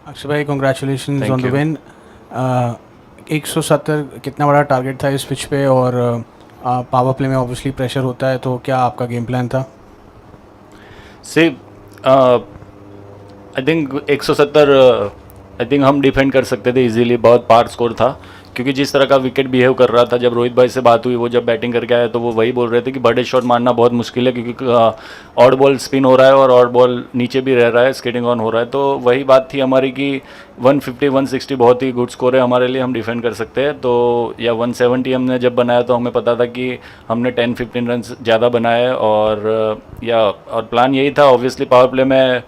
अक्षय भाई, congratulation thank on the you. Win. 170 कितना बड़ा टारगेट था इस पिच पे, और पावर प्ले में ऑब्वियसली प्रेशर होता है, तो क्या आपका गेम प्लान था? सी आई थिंक 170 आई थिंक हम डिफेंड कर सकते थे इजीली, बहुत पार स्कोर था क्योंकि जिस तरह का विकेट बिहेव कर रहा था। जब रोहित भाई से बात हुई, वो जब बैटिंग करके आए तो वो वही बोल रहे थे कि बड़े शॉट मारना बहुत मुश्किल है क्योंकि ऑड बॉल स्पिन हो रहा है और ऑड बॉल नीचे भी रह रहा है, स्केटिंग ऑन हो रहा है। तो वही बात थी हमारी कि 150 160 बहुत ही गुड स्कोर है हमारे लिए, हम डिफेंड कर सकते हैं। तो या 170 हमने जब बनाया तो हमें पता था कि हमने 10-15 रन ज़्यादा बनाए, और प्लान यही था। ऑब्वियसली पावर प्ले में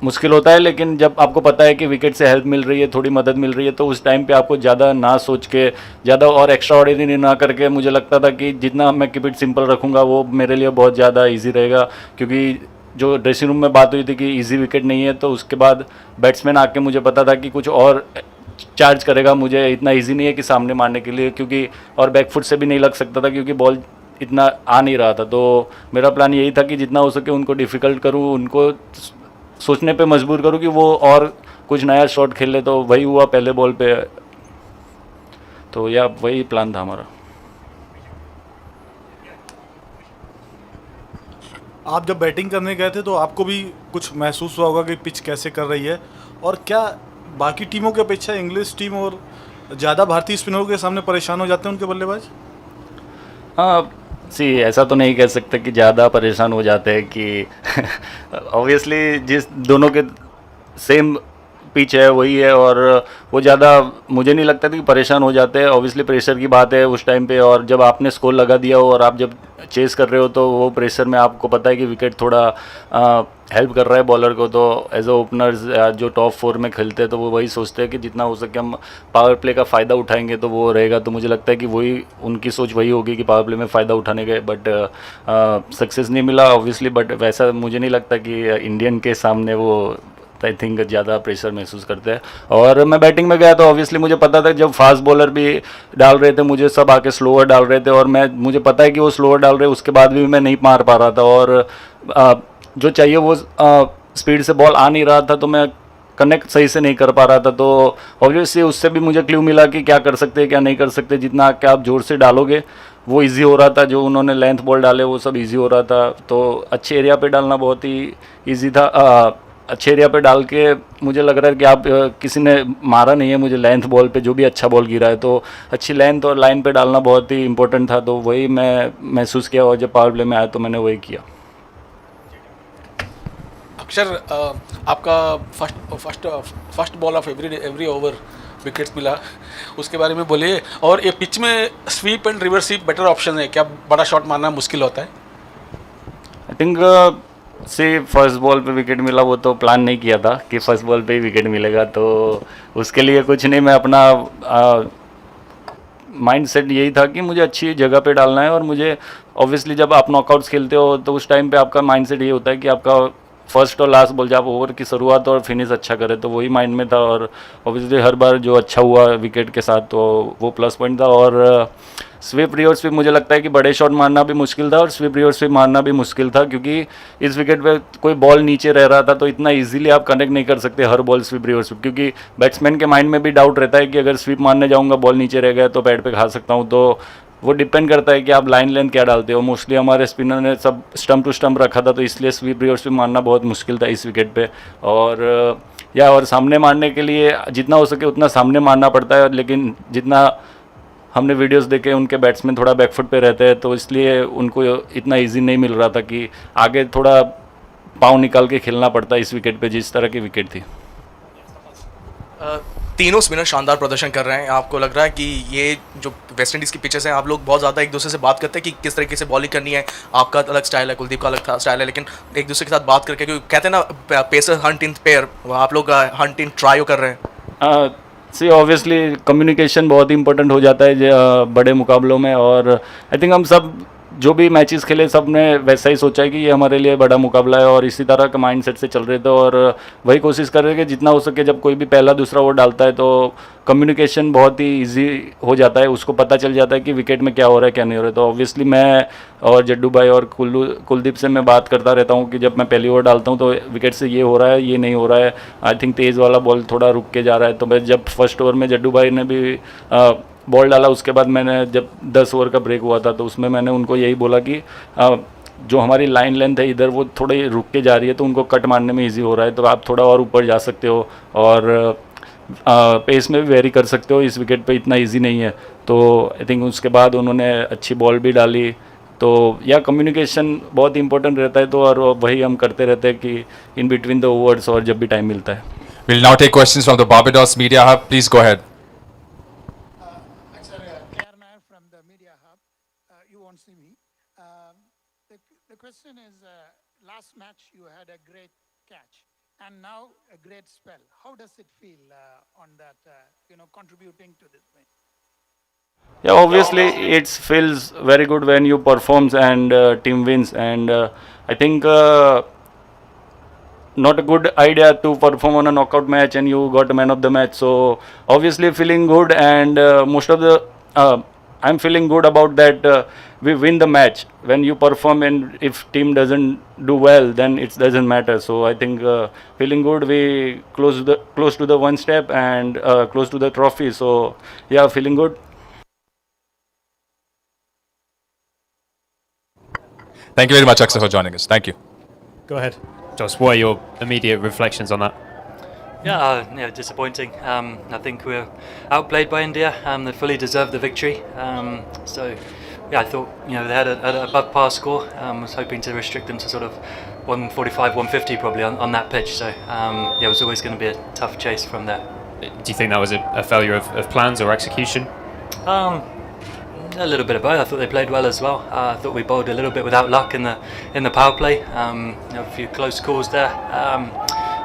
मुश्किल होता है, लेकिन जब आपको पता है कि विकेट से हेल्प मिल रही है, थोड़ी मदद मिल रही है, तो उस टाइम पे आपको ज़्यादा ना सोच के, ज़्यादा और एक्स्ट्रा ऑर्डिनरी ना करके, मुझे लगता था कि जितना मैं कीप इट सिंपल रखूँगा वो मेरे लिए बहुत ज़्यादा ईजी रहेगा। क्योंकि जो ड्रेसिंग रूम में बात हुई थी कि ईजी विकेट नहीं है, तो उसके बाद बैट्समैन आके मुझे पता था कि कुछ और चार्ज करेगा, मुझे इतना ईजी नहीं है कि सामने मारने के लिए, क्योंकि और बैकफुट से भी नहीं लग सकता था क्योंकि बॉल इतना आ नहीं रहा था। तो मेरा प्लान यही था कि जितना हो सके उनको डिफ़िकल्ट करूँ, उनको सोचने पे मजबूर करूँ कि वो और कुछ नया शॉट खेले। तो वही हुआ पहले बॉल पे, तो या वही प्लान था हमारा। आप जब बैटिंग करने गए थे तो आपको भी कुछ महसूस हुआ होगा कि पिच कैसे कर रही है, और क्या बाकी टीमों की अपेक्षा इंग्लिश टीम और ज़्यादा भारतीय स्पिनरों के सामने परेशान हो जाते हैं उनके बल्लेबाज? हाँ, सी ऐसा तो नहीं कह सकते कि ज़्यादा परेशान हो जाते हैं कि ऑब्वियसली जिस दोनों के सेम पिच है वही है, और वो ज़्यादा मुझे नहीं लगता था कि परेशान हो जाते हैं। ऑब्वियसली प्रेशर की बात है उस टाइम पे, और जब आपने स्कोर लगा दिया हो और आप जब चेस कर रहे हो तो वो प्रेशर में आपको पता है कि विकेट थोड़ा हेल्प कर रहा है बॉलर को। तो एज अ ओपनर्स जो टॉप 4 में खेलते हैं तो वो वही सोचते हैं कि जितना हो सके हम पावर प्ले का फ़ायदा उठाएंगे तो वो रहेगा। तो मुझे लगता है कि वही उनकी सोच वही होगी कि पावर प्ले में फ़ायदा उठाने गए, बट सक्सेस नहीं मिला ऑब्वियसली। बट वैसा मुझे नहीं लगता कि इंडियन के सामने वो आई थिंक ज़्यादा प्रेशर महसूस करते हैं। और मैं बैटिंग में गया तो ऑब्वियसली मुझे पता था, जब फास्ट बॉलर भी डाल रहे थे मुझे, सब आके स्लोअर डाल रहे थे, और मुझे पता है कि वो स्लोअर डाल रहे, उसके बाद भी मैं नहीं मार पा रहा था, और जो चाहिए वो स्पीड से बॉल आ नहीं रहा था, तो मैं कनेक्ट सही से नहीं कर पा रहा था। तो ऑब्वियसली उससे भी मुझे क्ल्यू मिला कि क्या कर सकते हैं क्या नहीं कर सकते। जितना क्या आप जोर से डालोगे वो इजी हो रहा था, जो उन्होंने लेंथ बॉल डाले वो सब इजी हो रहा था। तो अच्छे एरिया पे डालना बहुत ही इजी था। अच्छे एरिया पे डाल के मुझे लग रहा है कि आप किसी ने मारा नहीं है मुझे लेंथ बॉल पे, जो भी अच्छा बॉल गिरा है। तो अच्छी लेंथ और लाइन पे डालना बहुत ही इंपॉर्टेंट था, तो वही मैं महसूस किया, और जब पावर प्ले में आया तो मैंने वही किया। अक्षर, आपका first first first ball of every every over wickets मिला, उसके बारे में बोलिए। और ये पिच में SVEEP and reverse sweep better option है क्या? बड़ा शॉट मारना मुश्किल होता है। आई थिंक से फर्स्ट बॉल पे विकेट मिला, वो तो प्लान नहीं किया था कि फर्स्ट बॉल पे ही विकेट मिलेगा, तो उसके लिए कुछ नहीं, मैं अपना माइंड सेट यही था कि मुझे अच्छी जगह पे डालना है। और मुझे ऑब्वियसली जब आप नॉकआउट्स खेलते हो तो उस टाइम पे आपका माइंड सेट ये होता है कि आपका फर्स्ट और लास्ट बॉल, जब आप ओवर की शुरुआत और फिनिश अच्छा करें, तो वही माइंड में था। और ऑब्वियसली हर बार जो अच्छा हुआ विकेट के साथ तो वो प्लस पॉइंट था। और स्वीप रिवर्स स्वीप मुझे लगता है कि बड़े शॉट मारना भी मुश्किल था और स्वीप रिवर्स स्वीप मारना भी मुश्किल था, क्योंकि इस विकेट पे कोई बॉल नीचे रह रहा था तो इतना इजीली आप कनेक्ट नहीं कर सकते हर बॉल स्वीप रिवर्स स्वीप, क्योंकि बैट्समैन के माइंड में भी डाउट रहता है कि अगर स्वीप मारने जाऊँगा बॉल नीचे रह गया तो पैड पे खा सकता हूँ। तो वो डिपेंड करता है कि आप लाइन लेंथ क्या डालते हो। मोस्टली हमारे स्पिनर ने सब स्टम्प टू स्टम्प रखा था, तो इसलिए स्वीप रिवर्स स्वीप मारना बहुत मुश्किल था इस विकेट पे। और सामने मारने के लिए जितना हो सके उतना सामने मारना पड़ता है, लेकिन जितना हमने वीडियोस देखे उनके बैट्समैन थोड़ा बैकफुट पे रहते हैं, तो इसलिए उनको इतना इजी नहीं मिल रहा था कि आगे थोड़ा पाँव निकाल के खेलना पड़ता है इस विकेट पे, जिस तरह की विकेट थी। तीनों स्पिनर शानदार प्रदर्शन कर रहे हैं। आपको लग रहा है कि ये जो वेस्ट इंडीज़ की पिचेस हैं, आप लोग बहुत ज़्यादा एक दूसरे से बात करते हैं कि किस तरीके से बॉलिंग करनी है? आपका अलग स्टाइल है, कुलदीप का अलग स्टाइल है, लेकिन एक दूसरे के साथ बात करके, क्योंकि कहते हैं ना पेसर हंट इन पेयर, आप लोग हंट इन ट्रायो कर रहे हैं। सी ऑब्वियसली कम्युनिकेशन बहुत इंपॉर्टेंट हो जाता है बड़े मुकाबलों में, और आई थिंक हम सब जो भी मैचेस खेले सब ने वैसा ही सोचा है कि ये हमारे लिए बड़ा मुकाबला है और इसी तरह का माइंडसेट से चल रहे थे और वही कोशिश कर रहे थे कि जितना हो सके जब कोई भी पहला दूसरा ओवर डालता है तो कम्युनिकेशन बहुत ही इजी हो जाता है, उसको पता चल जाता है कि विकेट में क्या हो रहा है क्या नहीं हो रहा है। तो ऑब्वियसली मैं और जड्डू भाई और कुलदीप से मैं बात करता रहता हूँ कि जब मैं पहली ओवर डालता हूँ तो विकेट से ये हो रहा है ये नहीं हो रहा है, आई थिंक तेज़ वाला बॉल थोड़ा रुक के जा रहा है। तो मैं जब फर्स्ट ओवर में जड्डू भाई ने भी बॉल डाला उसके बाद मैंने जब 10 ओवर का ब्रेक हुआ था तो उसमें मैंने उनको यही बोला कि जो हमारी लाइन लेंथ है इधर वो थोड़ी रुक के जा रही है तो उनको कट मारने में इजी हो रहा है, तो आप थोड़ा और ऊपर जा सकते हो और पेस में भी वेरी कर सकते हो, इस विकेट पे इतना इजी नहीं है। तो आई थिंक उसके बाद उन्होंने अच्छी बॉल भी डाली। तो या कम्युनिकेशन बहुत इंपॉर्टेंट रहता है, तो और वही हम करते रहते हैं कि इन बिटवीन द ओवर्स और जब भी टाइम मिलता है। We'll now take questions from the Barbados Media Hub. Please go ahead. K.R. Nair from the Media Hub. You won't see me. The question is, last match you had a great catch and now a great spell. How does it feel on that, contributing to this win? Yeah, obviously it feels very good when you performs and team wins, and I think not a good idea to perform on a knockout match and you got a man of the match. So obviously feeling good, and most of the I'm feeling good about that. We win the match when you perform, and if team doesn't do well, then it doesn't matter. So I think feeling good. We close to the one step and close to the trophy. So yeah, feeling good. Thank you very much, Akshay, for joining us. Thank you. Go ahead. Joss, what are your immediate reflections on that? Yeah, disappointing. I think we were outplayed by India. They fully deserved the victory. So, I thought they had an above par score. Was hoping to restrict them to sort of 145, 150 probably on that pitch. So, it was always going to be a tough chase from there. Do you think that was a failure of plans or execution? A little bit of both. I thought they played well as well. I thought we bowled a little bit without luck in the power play. A few close calls there.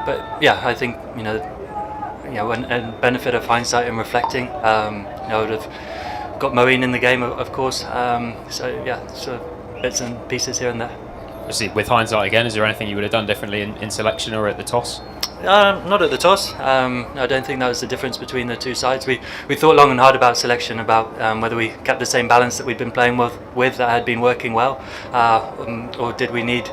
But yeah, I think and benefit of hindsight and reflecting, I would have got Moeen in the game, of course. So yeah, sort of bits and pieces here and there. Obviously, with hindsight again, is there anything you would have done differently in selection or at the toss? Not at the toss. I don't think that was the difference between the two sides. We thought long and hard about selection, about whether we kept the same balance that we'd been playing with that had been working well, or did we need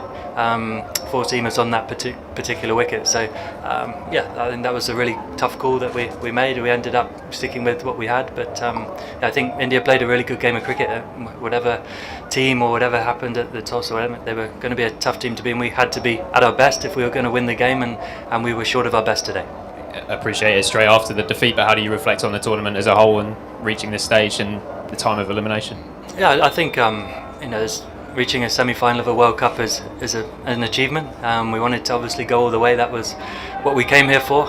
four seamers on that particular wicket. So I think that was a really tough call that we made. We ended up sticking with what we had, but I think India played a really good game of cricket. Whatever team or whatever happened at the toss or whatever, they were going to be a tough team to beat, and we had to be at our best if we were going to win the game, and we were short of our best today. Appreciate it straight after the defeat, but how do you reflect on the tournament as a whole and reaching this stage and the time of elimination? Yeah, I think reaching a semi-final of a World Cup is an achievement. We wanted to obviously go all the way. That was what we came here for.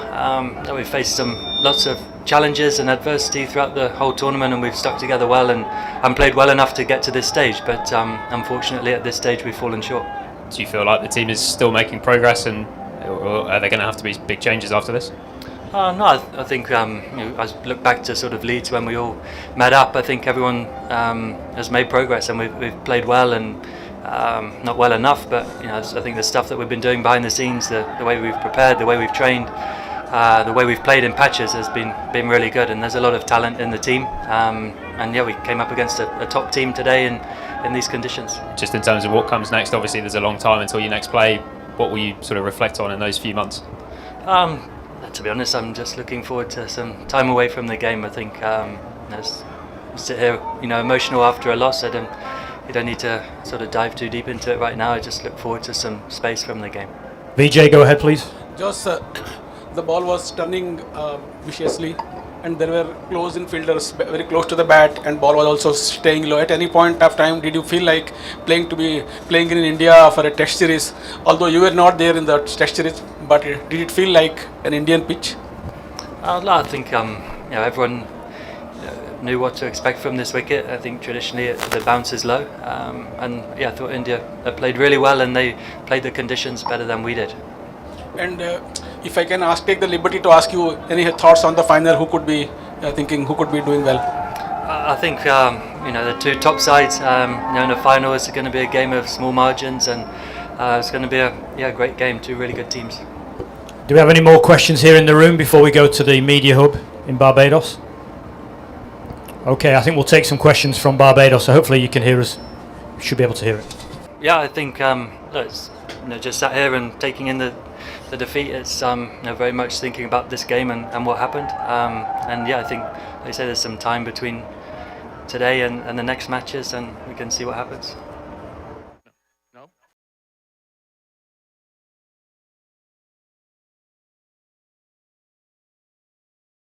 We faced lots of challenges and adversity throughout the whole tournament, and we've stuck together well and played well enough to get to this stage. But unfortunately, at this stage, we've fallen short. Do you feel like the team is still making progress, and or are there going to have to be big changes after this? No, I think I look back to sort of Leeds when we all met up. I think everyone has made progress, and we've played well, and not well enough. But I think the stuff that we've been doing behind the scenes, the way we've prepared, the way we've trained, the way we've played in patches has been really good. And there's a lot of talent in the team. And yeah, we came up against a top team today in these conditions. Just in terms of what comes next, obviously there's a long time until you next play. What will you sort of reflect on in those few months? To be honest, I'm just looking forward to some time away from the game. I think sit here, emotional after a loss. You don't need to sort of dive too deep into it right now. I just look forward to some space from the game. Vijay, go ahead, please. Just the ball was turning viciously, and there were close infielders very close to the bat, and ball was also staying low. At any point of time, did you feel like playing in India for a test series? Although you were not there in the test series, but did it feel like an Indian pitch? I think everyone knew what to expect from this wicket. I think traditionally the bounce is low, and I thought India played really well, and they played the conditions better than we did. And if I can take the liberty to ask you, any thoughts on the final? Who could be doing well? I think the two top sides in the final is going to be a game of small margins, and it's going to be a great game. Two really good teams. Do we have any more questions here in the room before we go to the media hub in Barbados? Okay, I think we'll take some questions from Barbados, so hopefully you can hear us. You should be able to hear it. Yeah, I think it's, just sat here and taking in the defeat. It's very much thinking about this game and what happened. And yeah, I think, like I say, there's some time between today and the next matches, and we can see what happens.